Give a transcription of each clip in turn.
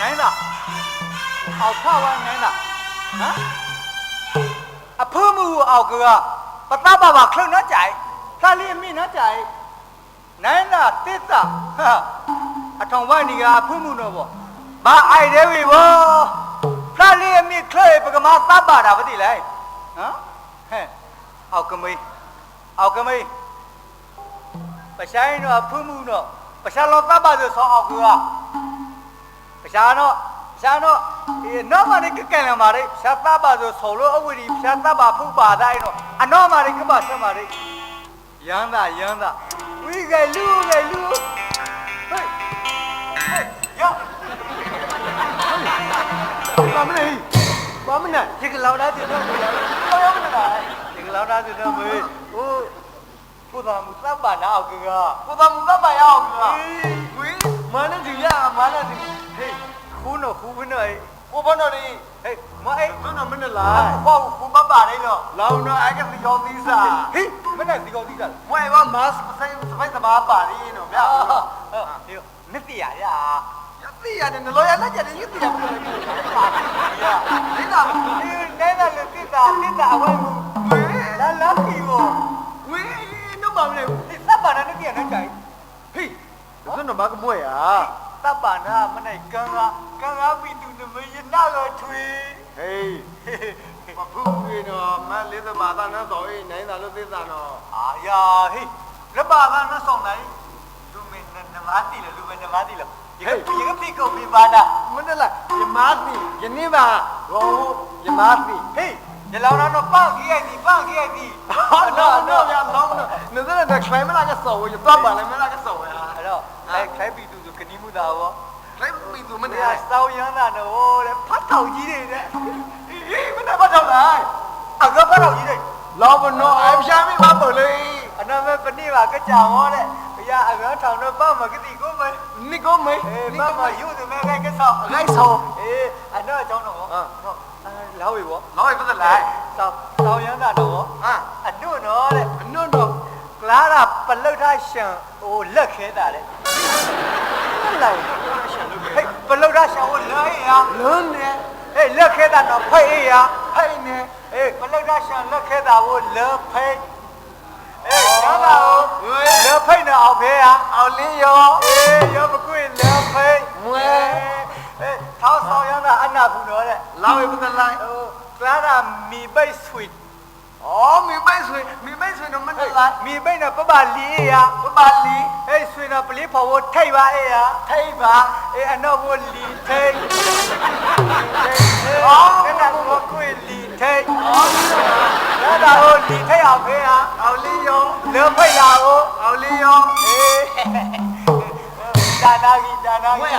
နိုင်တာအောက်ဖဝိုင်းနိုင်တာဟမ်အဖုမှုအောက်ကပတပါပါခလုံးနော်ကြိုင်ဖလာလေးအမိနော်ကြိုင်နိုင်တာတစ်တာအထောင်ဝိုင်းနေကအဖုမှုတော့ဗောဘာအိုက်တယ်ဝေဘောဖလာလေးအမိခလေပကမာသပါတာမသိလိုက်ဟမ်ဟဲ့အောက်ကမေးပဆိုင်တော့ဖုမှုတော့ပရှာလောသပါဆိုဆောအောက်ကပရှာတော့နော်မလေးကကဲလမ်းပါလေရှာသပါဆိုဆောလို့အဝီရှာသပါဖုပါတိုင်းတော့အနော်မလေးကပါဆက်ပါလေရမ်းတာဝီကလူဟေးယောဘာမလဲဒီကလောက်သားတင်တော့ဘောရောမလားဒီကလောက်သားတင်တော့မေးဟိုကိုသာမူသပါနာအောက်ကကိုသာမူသပါရအောက်ကဝီမနဒီရမနဒီဟေးခုနော်ကိုဘနော်ဒီဟေးမအေးဘနော်မနလားဘောကိုမပါနေတော့လောင်တော့အဲ့ကစီကောသီးစားဟေးမနဲ့စီကောသီးစားမွဲဘာမတ်ဆိုင်စပိုက်သမားပါနေနော်ဗျာဟေးနစ်တရသိရတယ်နလောရလက်ကြတယ်သိရမှာပါရဒီကနဲနဲ့လက်သိတာအဝဲမှုလာပြီဘောဝေးတော့ပါမလဲသပ်ပါနာနဲ့သိရနဲ့ကြိုင်ဟေးဒါဆိုတော့မကမွဲရသပ်ပါနာမနိုင်ကံပြီသူနမရနာတော့ထွေဟေးမဖူးရတော့မလေးသမားသားနဲ့တော့နိုင်တာလို့သိတာနော်အာယာဟေးလက်ပါသားနဲ့ဆောင်နိုင်လူမင်းနမတိလေဒီကဖိကုန်ပြပါနာမနလားယမတိယနေ့ပါရောယမတိဟေးဒီလောင်တော့ပန့်ကြီးရဲ့ဒီနော်ဗျာလောင်းတော့နေတဲ့ခိုင်မလာကစော်ဝရတော့ပါလဲမလာကစော်ဝရအဲ့တော့ခိုင်ပြီသူဆိုကနီးမှုတာဗောခိုင်ပြီသူမနေစောင်းရမ်းတာနော်တဲ့ဖတ်ထောင်ကြီးတွေတဲ့ဟေးမနဲ့ဖတ်ထောင်လိုက်အကဖတ်ထောင်ကြီးတွေလောဘနော်အရှာမိမပေါ်လေအနာမပနိပါကကြောင်ဟောတဲ့ဘုရားအကောထောင်တော့ပတ်မကတိကိုမေနိကိုမေပတ်မယူသူမဲခိုင်ကဆောက်အနောအကြောင်းတော့လောဝေဘောလောဝေပတ်သက်လိုက်စောင်းရမ်းတာတော့အနုနော်တဲ့အနုတော့ကလာတာပလုတ်ထားရှံဟိုလက်ခဲတာတဲ့လိုက်ဟေးပလုတ်ထားရှံဟိုလွန်းရလွန်းနေဟေးလက်ခဲတာတော့ဖိတ်ရဖိတ်နေဟေးပလုတ်ထားရှံလက်ခဲတာဟိုလွန်းဖိတ်အေးရပါဦးလွန်းဖိတ်နေအောင်ဖေးရအောင်လင်းရောအေးရောမကွေလွန်းဖိတ်မွဲအေးထောက်ဆောင်ရမ်းတာအနာဘူးတော့တဲ့လောဝေပတ်သက်လိုက်ကလာတာမီပိတ်ဆွေမီပိတ်ဆွေတော့မနဲ့လားမီပိတ်နဲ့ပပလီရပပလီဟဲ့ဆွေတော့ပလီဖော်ဖို့ထိတ်ပါအေးရထိတ်ပါအေးအတော့ဖို့လီထိတ်အဲ့ဒါကိုကွေလီထိတ်အဲ့ဒါကိုလီထိတ်အောင်ဖေးရအောင်လီယောလောဖိတ်လာကိုအောင်လီယောအေးဒါနာကြီးမွေးရ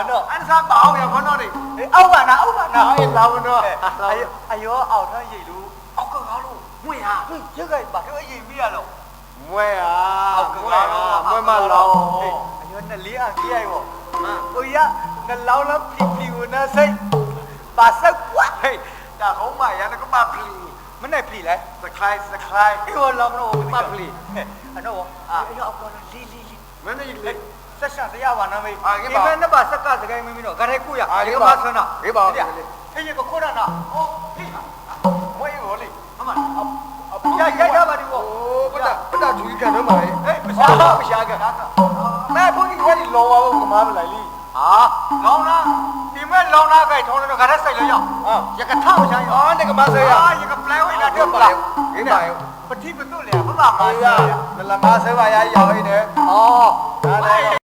နော်အန်စားပါအောင်ရခေါတော့နေအောက်ပါနာအေးလာဝတော့အယောအောက်ထမ်းရိတ်လို့အောက်ကကားလို့မွေးရရက်ကပါတော့အရင်ပြီးရတော့မွေးရမွေးမလောင်းအယောနဲ့လေးအကြီးရိုက်ပေါ့ဟိုရကလောင်းလားဖြီကိုနာစိတ်ပါဆက်ကွာဟေးဒါဟောင်းမရနကပါဖြီမနဲ့ဖြီလဲစခိုင်းဟိုလောင်းတော့ပါဖြီအနော်အယောအောက်ကလီမနဲ့လေဆက်ရှာတရားပါနာမေးဒီမဲ့နှစ်ပါဆက်ကစကိုင်းမင်းတော့ဂရဲကိုရဒီမှာဆန္ဒဟေးပါဟေးရကခိုးရနာဟောဟေးမွေးရောလေမမရိုက်ထားပါဒီဘောပတသူကြီးကတော့မှာဟေးမရှာကမဲဘုန်းကြီးကလည်းလောဝါဘုကမားမလိုက်လीလောင်းလားဒီမဲ့လောင်းလားကြိုက်ထုံးတော့ဂရဲဆိုင်လို့ရရကထောက်ဆိုင်တကမဆေးရကပလဲဝိတာတက်ပါဟေးပါပတိပတုလေပပမာဆေးရလမဆေးပါရရောက်နေဒါလည်း